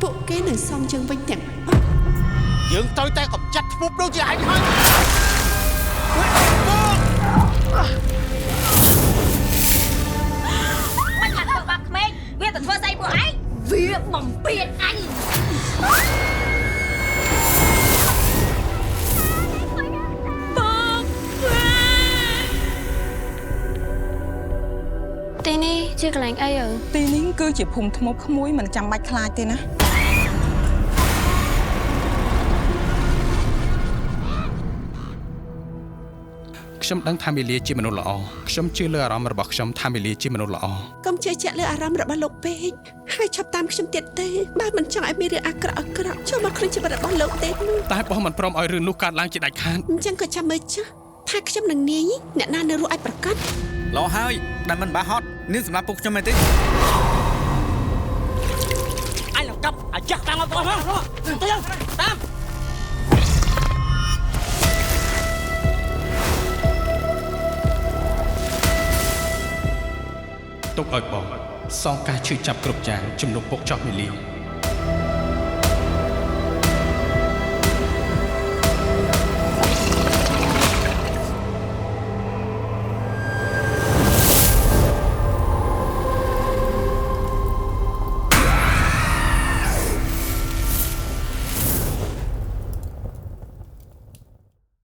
ពួកគេនឹងសងយើងវិញទាំងយើងត្រូវតែកំចាត់ធ្ពប់ដូចជាឯងហើយមិនថាធ្វើបាបក្មេងវាទៅធ្វើស្អីពួកឯងវាបំពេញអញទីនេះជាកន្លែងអីអើទីនេះគឺជាភូមិថ្មក្មួយមិនចាំបាច់ខ្លាចទេណាខ្ញុំដឹងថាមីលាជាមនុស្សល្អខ្ញុំជឿលើអារម្មណ៍របស់ខ្ញុំថាមីលាជាមនុស្សល្អកុំជឿជាក់លើអារម្មណ៍របស់លោកពេកហើយចាប់តាមខ្ញុំទៀតទេបើមិនចង់ឲ្យមានរឿងអាក្រក់ចូលមកក្នុងជីវិតរបស់លោកទេតែបងមិនព្រមឲ្យរឿងនោះកើតឡើងជាដាច់ខាតអញ្ចឹងក៏ចាំមើលចុះថាខ្ញុំនឹងនាយអ្នកណានៅរស់ឲ្យប្រកាសឡោហើយដែលមិនបាហត់នេះសម្រាប់ពួកខ្ញុំមែនទេអញនឹងកាប់អាចាស់តាមមកបងទៅតាមទុកឲ្យបងសងការឈឺចាប់គ្រប់យ៉ាងជំនុំពុកចោះមីលី